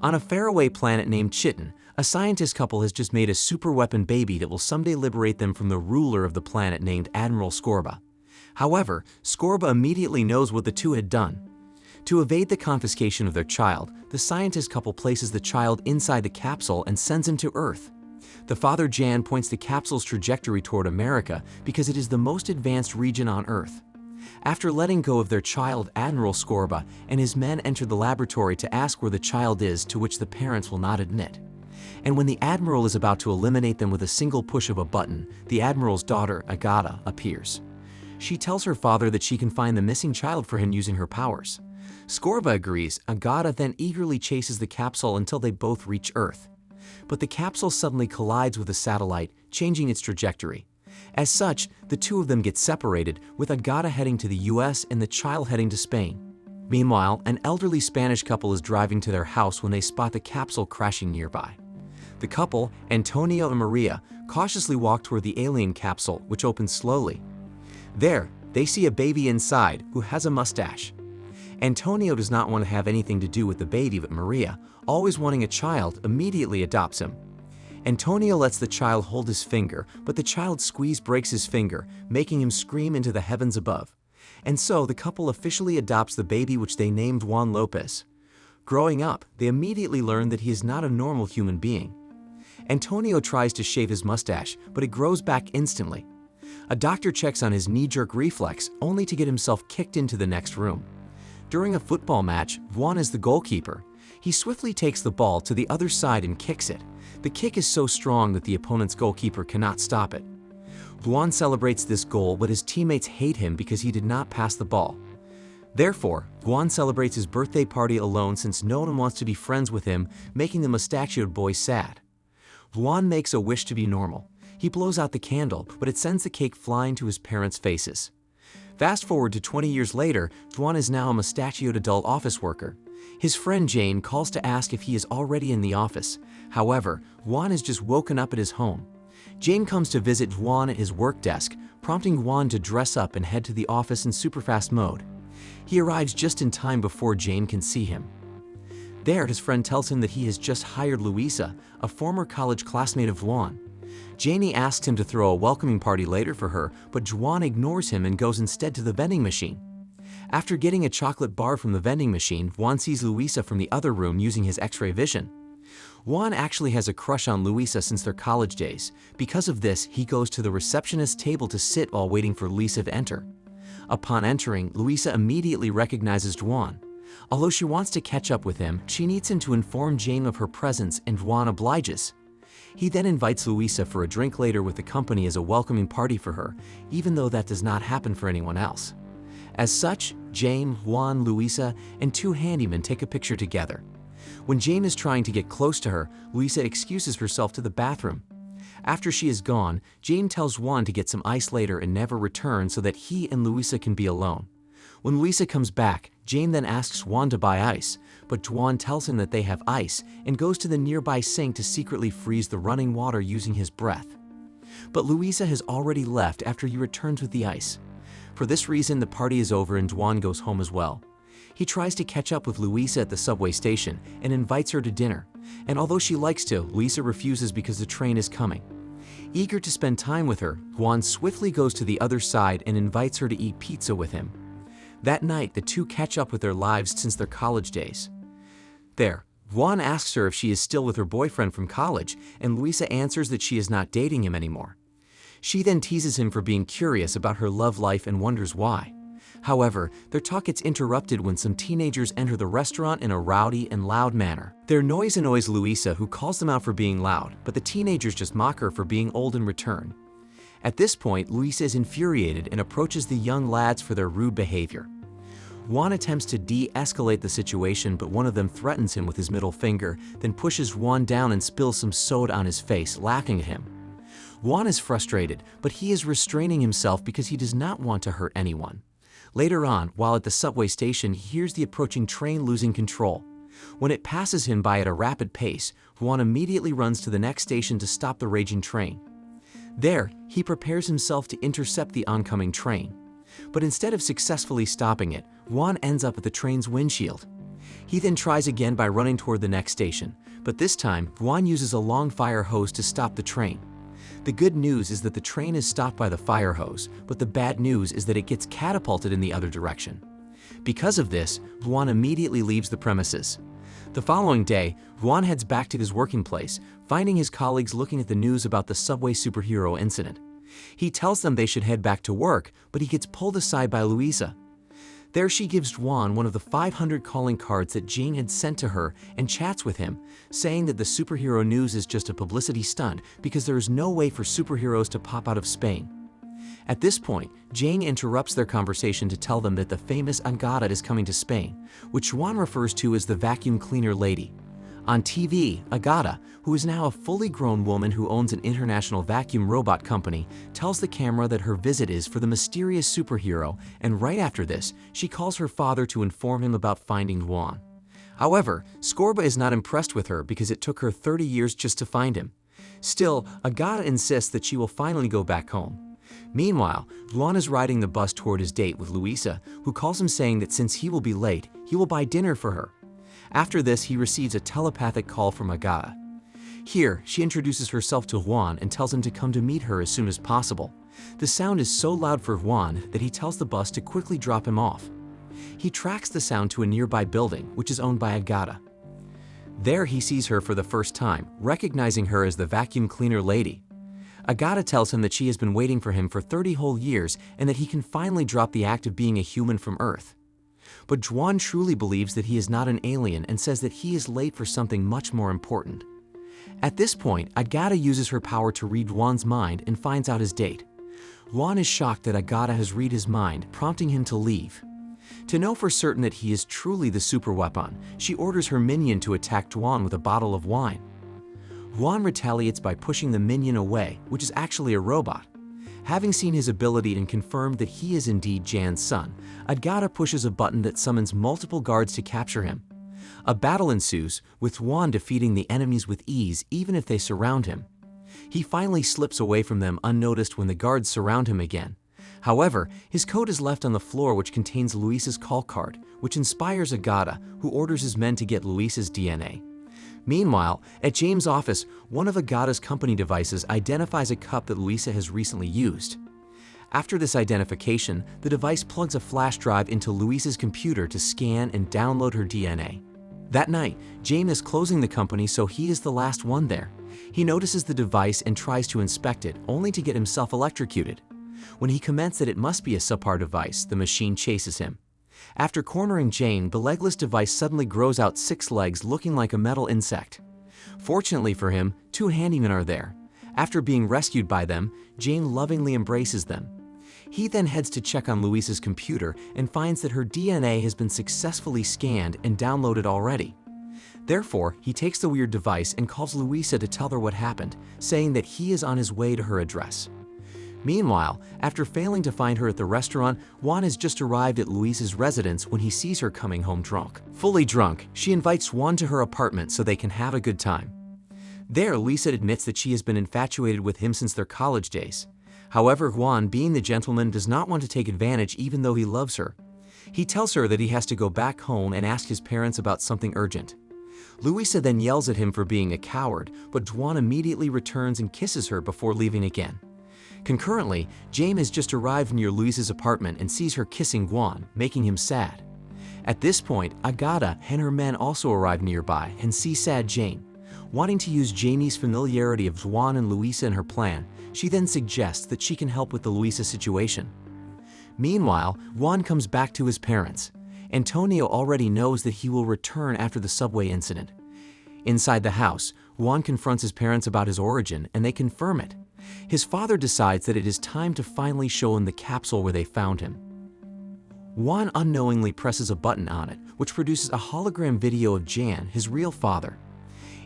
On a faraway planet named Chitin, a scientist couple has just made a superweapon baby that will someday liberate them from the ruler of the planet named Admiral Scorba. However, Scorba immediately knows what the two had done. To evade the confiscation of their child, the scientist couple places the child inside the capsule and sends him to Earth. The father Jan points the capsule's trajectory toward America because it is the most advanced region on Earth. After letting go of their child, Admiral Scorba and his men enter the laboratory to ask where the child is, to which the parents will not admit. And when the Admiral is about to eliminate them with a single push of a button, the Admiral's daughter, Agata, appears. She tells her father that she can find the missing child for him using her powers. Scorba agrees. Agata then eagerly chases the capsule until they both reach Earth. But the capsule suddenly collides with a satellite, changing its trajectory. As such, the two of them get separated, with Agata heading to the US and the child heading to Spain. Meanwhile, an elderly Spanish couple is driving to their house when they spot the capsule crashing nearby. The couple, Antonio and Maria, cautiously walk toward the alien capsule, which opens slowly. There, they see a baby inside who has a mustache. Antonio does not want to have anything to do with the baby, but Maria, always wanting a child, immediately adopts him. Antonio lets the child hold his finger, but the child's squeeze breaks his finger, making him scream into the heavens above. And so the couple officially adopts the baby, which they named Juan Lopez. Growing up, they immediately learn that he is not a normal human being. Antonio tries to shave his mustache, but it grows back instantly. A doctor checks on his knee-jerk reflex, only to get himself kicked into the next room. During a football match, Juan is the goalkeeper. He swiftly takes the ball to the other side and kicks it. The kick is so strong that the opponent's goalkeeper cannot stop it. Juan celebrates this goal, but his teammates hate him because he did not pass the ball. Therefore, Juan celebrates his birthday party alone since no one wants to be friends with him, making the mustachioed boy sad. Juan makes a wish to be normal. He blows out the candle, but it sends the cake flying to his parents' faces. Fast forward to 20 years later, Juan is now a mustachioed adult office worker. His friend Jane calls to ask if he is already in the office. However, Juan has just woken up at his home. Jane comes to visit Juan at his work desk, prompting Juan to dress up and head to the office in superfast mode. He arrives just in time before Jane can see him. There, his friend tells him that he has just hired Luisa, a former college classmate of Juan. Janie asks him to throw a welcoming party later for her, but Juan ignores him and goes instead to the vending machine. After getting a chocolate bar from the vending machine, Juan sees Luisa from the other room using his X-ray vision. Juan actually has a crush on Luisa since their college days. Because of this, he goes to the receptionist's table to sit while waiting for Luisa to enter. Upon entering, Luisa immediately recognizes Juan. Although she wants to catch up with him, she needs him to inform Jane of her presence, and Juan obliges. He then invites Luisa for a drink later with the company as a welcoming party for her, even though that does not happen for anyone else. As such, Jane, Juan, Luisa, and two handymen take a picture together. When Jane is trying to get close to her, Luisa excuses herself to the bathroom. After she is gone, Jane tells Juan to get some ice later and never return so that he and Luisa can be alone. When Luisa comes back, Jane then asks Juan to buy ice, but Juan tells him that they have ice and goes to the nearby sink to secretly freeze the running water using his breath. But Luisa has already left after he returns with the ice. For this reason, the party is over and Juan goes home as well. He tries to catch up with Luisa at the subway station and invites her to dinner, and although she likes to, Luisa refuses because the train is coming. Eager to spend time with her, Juan swiftly goes to the other side and invites her to eat pizza with him. That night, the two catch up with their lives since their college days. There, Juan asks her if she is still with her boyfriend from college, and Luisa answers that she is not dating him anymore. She then teases him for being curious about her love life and wonders why. However, their talk gets interrupted when some teenagers enter the restaurant in a rowdy and loud manner. Their noise annoys Luisa, who calls them out for being loud, but the teenagers just mock her for being old in return. At this point, Luisa is infuriated and approaches the young lads for their rude behavior. Juan attempts to de-escalate the situation, but one of them threatens him with his middle finger, then pushes Juan down and spills some soda on his face, laughing at him. Juan is frustrated, but he is restraining himself because he does not want to hurt anyone. Later on, while at the subway station, he hears the approaching train losing control. When it passes him by at a rapid pace, Juan immediately runs to the next station to stop the raging train. There, he prepares himself to intercept the oncoming train. But instead of successfully stopping it, Juan ends up at the train's windshield. He then tries again by running toward the next station, but this time, Juan uses a long fire hose to stop the train. The good news is that the train is stopped by the fire hose, but the bad news is that it gets catapulted in the other direction. Because of this, Juan immediately leaves the premises. The following day, Juan heads back to his working place, finding his colleagues looking at the news about the subway superhero incident. He tells them they should head back to work, but he gets pulled aside by Luisa. There she gives Juan one of the 500 calling cards that Jane had sent to her and chats with him, saying that the superhero news is just a publicity stunt because there is no way for superheroes to pop out of Spain. At this point, Jane interrupts their conversation to tell them that the famous Agata is coming to Spain, which Juan refers to as the vacuum cleaner lady. On TV, Agata, who is now a fully grown woman who owns an international vacuum robot company, tells the camera that her visit is for the mysterious superhero, and right after this, she calls her father to inform him about finding Juan. However, Scorba is not impressed with her because it took her 30 years just to find him. Still, Agata insists that she will finally go back home. Meanwhile, Juan is riding the bus toward his date with Luisa, who calls him saying that since he will be late, he will buy dinner for her. After this, he receives a telepathic call from Agata. Here, she introduces herself to Juan and tells him to come to meet her as soon as possible. The sound is so loud for Juan that he tells the bus to quickly drop him off. He tracks the sound to a nearby building, which is owned by Agata. There he sees her for the first time, recognizing her as the vacuum cleaner lady. Agata tells him that she has been waiting for him for 30 whole years and that he can finally drop the act of being a human from Earth. But Juan truly believes that he is not an alien and says that he is late for something much more important. At this point, Agata uses her power to read Juan's mind and finds out his date. Juan is shocked that Agata has read his mind, prompting him to leave. To know for certain that he is truly the super weapon, she orders her minion to attack Juan with a bottle of wine. Juan retaliates by pushing the minion away, which is actually a robot. Having seen his ability and confirmed that he is indeed Jan's son, Agata pushes a button that summons multiple guards to capture him. A battle ensues, with Juan defeating the enemies with ease even if they surround him. He finally slips away from them unnoticed when the guards surround him again. However, his coat is left on the floor, which contains Luisa's call card, which inspires Agata, who orders his men to get Luisa's DNA. Meanwhile, at James' office, one of Agata's company devices identifies a cup that Luisa has recently used. After this identification, the device plugs a flash drive into Luisa's computer to scan and download her DNA. That night, James is closing the company, so he is the last one there. He notices the device and tries to inspect it, only to get himself electrocuted. When he comments that it must be a subpar device, the machine chases him. After cornering Jane, the legless device suddenly grows out 6 legs looking like a metal insect. Fortunately for him, 2 handymen are there. After being rescued by them, Jane lovingly embraces them. He then heads to check on Luisa's computer and finds that her DNA has been successfully scanned and downloaded already. Therefore, he takes the weird device and calls Luisa to tell her what happened, saying that he is on his way to her address. Meanwhile, after failing to find her at the restaurant, Juan has just arrived at Luisa's residence when he sees her coming home drunk. Fully drunk, she invites Juan to her apartment so they can have a good time. There, Luisa admits that she has been infatuated with him since their college days. However, Juan, being the gentleman, does not want to take advantage even though he loves her. He tells her that he has to go back home and ask his parents about something urgent. Luisa then yells at him for being a coward, but Juan immediately returns and kisses her before leaving again. Concurrently, James has just arrived near Luisa's apartment and sees her kissing Juan, making him sad. At this point, Agata and her men also arrive nearby and see sad Jane. Wanting to use Jamie's familiarity of Juan and Luisa in her plan, she then suggests that she can help with the Luisa situation. Meanwhile, Juan comes back to his parents. Antonio already knows that he will return after the subway incident. Inside the house, Juan confronts his parents about his origin and they confirm it. His father decides that it is time to finally show him the capsule where they found him. Juan unknowingly presses a button on it, which produces a hologram video of Jan, his real father.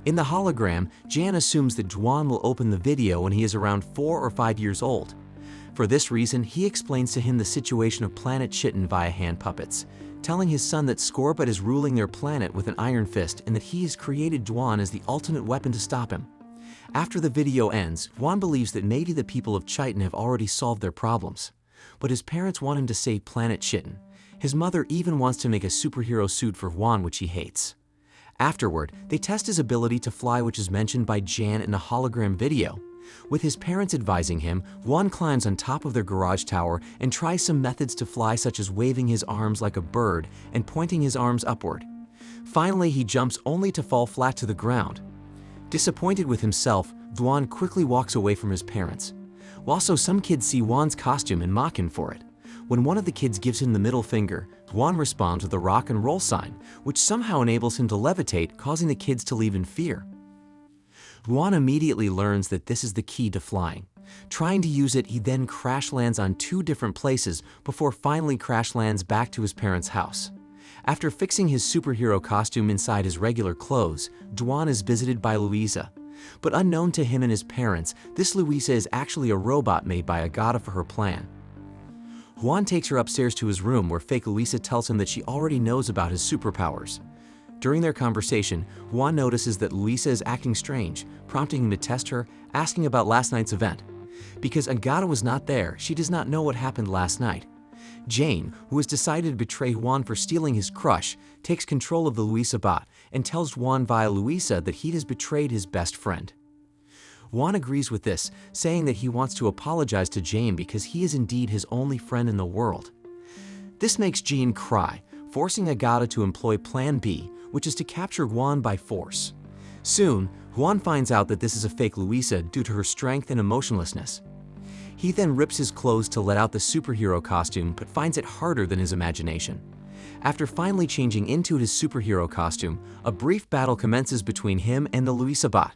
In the hologram, Jan assumes that Juan will open the video when he is around 4 or 5 years old. For this reason, he explains to him the situation of Planet Chitin via hand puppets, telling his son that Scorpid is ruling their planet with an iron fist and that he has created Juan as the ultimate weapon to stop him. After the video ends, Juan believes that maybe the people of Chitin have already solved their problems. But his parents want him to save Planet Chitin. His mother even wants to make a superhero suit for Juan, which he hates. Afterward, they test his ability to fly, which is mentioned by Jan in a hologram video. With his parents advising him, Juan climbs on top of their garage tower and tries some methods to fly, such as waving his arms like a bird and pointing his arms upward. Finally, he jumps only to fall flat to the ground. Disappointed with himself, Juan quickly walks away from his parents. Also, some kids see Juan's costume and mock him for it. When one of the kids gives him the middle finger, Juan responds with a rock and roll sign, which somehow enables him to levitate, causing the kids to leave in fear. Juan immediately learns that this is the key to flying. Trying to use it, he then crash lands on 2 different places before finally crash lands back to his parents' house. After fixing his superhero costume inside his regular clothes, Juan is visited by Luisa. But unknown to him and his parents, this Luisa is actually a robot made by Agata for her plan. Juan takes her upstairs to his room, where fake Luisa tells him that she already knows about his superpowers. During their conversation, Juan notices that Luisa is acting strange, prompting him to test her, asking about last night's event. Because Agata was not there, she does not know what happened last night. Jane, who has decided to betray Juan for stealing his crush, takes control of the Luisa bot and tells Juan via Luisa that he has betrayed his best friend. Juan agrees with this, saying that he wants to apologize to Jane because he is indeed his only friend in the world. This makes Jane cry, forcing Agata to employ Plan B, which is to capture Juan by force. Soon, Juan finds out that this is a fake Luisa due to her strength and emotionlessness. He then rips his clothes to let out the superhero costume, but finds it harder than his imagination. After finally changing into his superhero costume, a brief battle commences between him and the Luisa bot.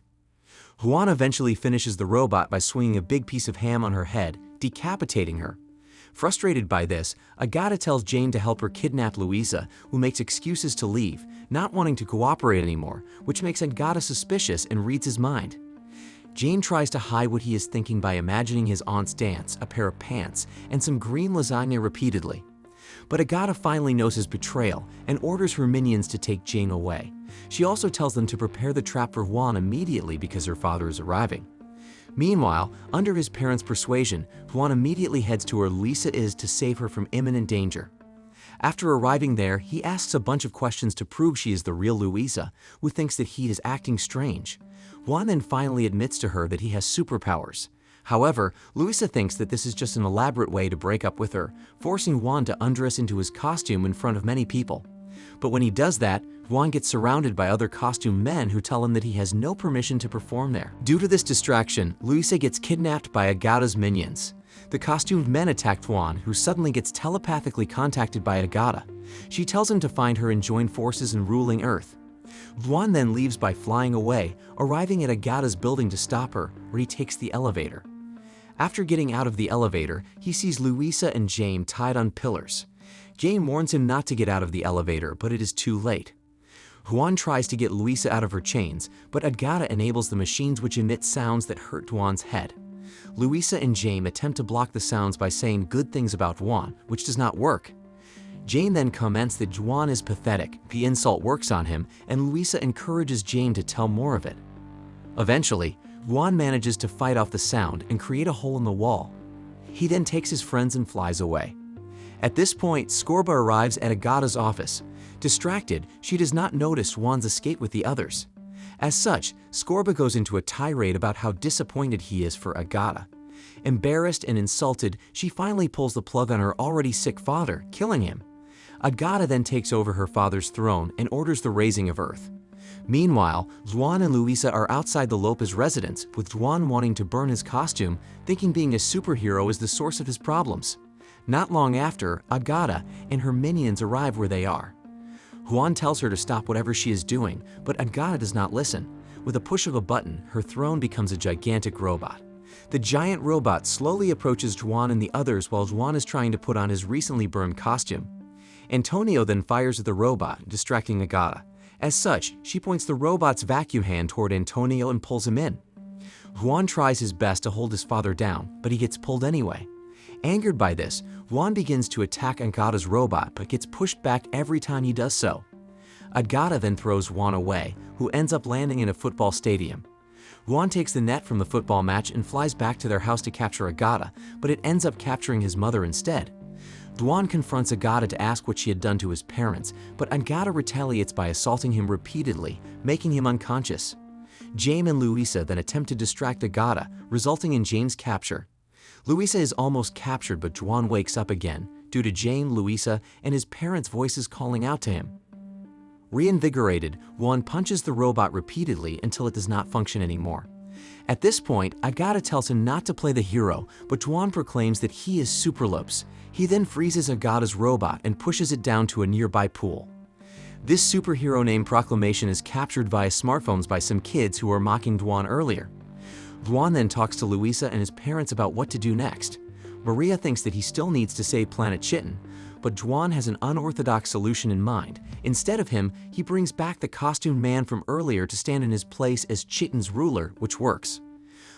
Juan eventually finishes the robot by swinging a big piece of ham on her head, decapitating her. Frustrated by this, Agata tells Jane to help her kidnap Luisa, who makes excuses to leave, not wanting to cooperate anymore, which makes Agata suspicious and reads his mind. Jane tries to hide what he is thinking by imagining his aunt's dance, a pair of pants, and some green lasagna repeatedly. But Agata finally knows his betrayal and orders her minions to take Jane away. She also tells them to prepare the trap for Juan immediately because her father is arriving. Meanwhile, under his parents' persuasion, Juan immediately heads to where Lisa is to save her from imminent danger. After arriving there, he asks a bunch of questions to prove she is the real Luisa, who thinks that he is acting strange. Juan then finally admits to her that he has superpowers. However, Luisa thinks that this is just an elaborate way to break up with her, forcing Juan to undress into his costume in front of many people. But when he does that, Juan gets surrounded by other costumed men who tell him that he has no permission to perform there. Due to this distraction, Luisa gets kidnapped by Agata's minions. The costumed men attack Juan, who suddenly gets telepathically contacted by Agata. She tells him to find her and join forces in ruling Earth. Juan then leaves by flying away, arriving at Agata's building to stop her, where he takes the elevator. After getting out of the elevator, he sees Luisa and Jane tied on pillars. Jane warns him not to get out of the elevator, but it is too late. Juan tries to get Luisa out of her chains, but Agata enables the machines which emit sounds that hurt Juan's head. Luisa and Jane attempt to block the sounds by saying good things about Juan, which does not work. Jane then comments that Juan is pathetic, the insult works on him, and Luisa encourages Jane to tell more of it. Eventually, Juan manages to fight off the sound and create a hole in the wall. He then takes his friends and flies away. At this point, Scorba arrives at Agata's office. Distracted, she does not notice Juan's escape with the others. As such, Scorba goes into a tirade about how disappointed he is for Agata. Embarrassed and insulted, she finally pulls the plug on her already sick father, killing him. Agata then takes over her father's throne and orders the raising of Earth. Meanwhile, Juan and Luisa are outside the Lopez residence, with Juan wanting to burn his costume, thinking being a superhero is the source of his problems. Not long after, Agata and her minions arrive where they are. Juan tells her to stop whatever she is doing, but Agata does not listen. With a push of a button, her throne becomes a gigantic robot. The giant robot slowly approaches Juan and the others while Juan is trying to put on his recently burned costume. Antonio then fires at the robot, distracting Agata. As such, she points the robot's vacuum hand toward Antonio and pulls him in. Juan tries his best to hold his father down, but he gets pulled anyway. Angered by this, Juan begins to attack Agata's robot but gets pushed back every time he does so. Agata then throws Juan away, who ends up landing in a football stadium. Juan takes the net from the football match and flies back to their house to capture Agata, but it ends up capturing his mother instead. Dwan confronts Agata to ask what she had done to his parents, but Agata retaliates by assaulting him repeatedly, making him unconscious. Jaime and Luisa then attempt to distract Agata, resulting in Jaime's capture. Luisa is almost captured, but Dwan wakes up again, due to Jaime, Luisa, and his parents' voices calling out to him. Reinvigorated, Dwan punches the robot repeatedly until it does not function anymore. At this point, Agata tells him not to play the hero, but Dwan proclaims that he is Superlopes. He then freezes Agata's robot and pushes it down to a nearby pool. This superhero name proclamation is captured via smartphones by some kids who were mocking Dwan earlier. Dwan then talks to Luisa and his parents about what to do next. Maria thinks that he still needs to save Planet Chitin, but Dwan has an unorthodox solution in mind. Instead of him, he brings back the costumed man from earlier to stand in his place as Chitin's ruler, which works.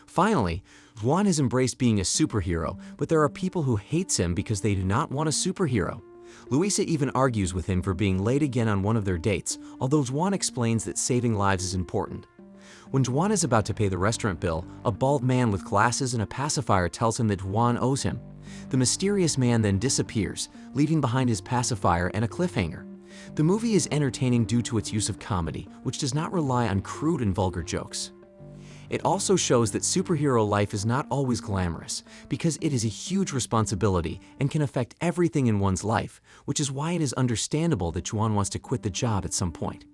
Finally, Dwan has embraced being a superhero, but there are people who hate him because they do not want a superhero. Luisa even argues with him for being late again on one of their dates, although Dwan explains that saving lives is important. When Dwan is about to pay the restaurant bill, a bald man with glasses and a pacifier tells him that Dwan owes him. The mysterious man then disappears, leaving behind his pacifier and a cliffhanger. The movie is entertaining due to its use of comedy, which does not rely on crude and vulgar jokes. It also shows that superhero life is not always glamorous, because it is a huge responsibility and can affect everything in one's life, which is why it is understandable that Dwan wants to quit the job at some point.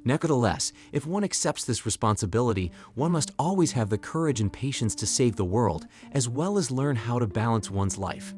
Nevertheless, if one accepts this responsibility, one must always have the courage and patience to save the world, as well as learn how to balance one's life.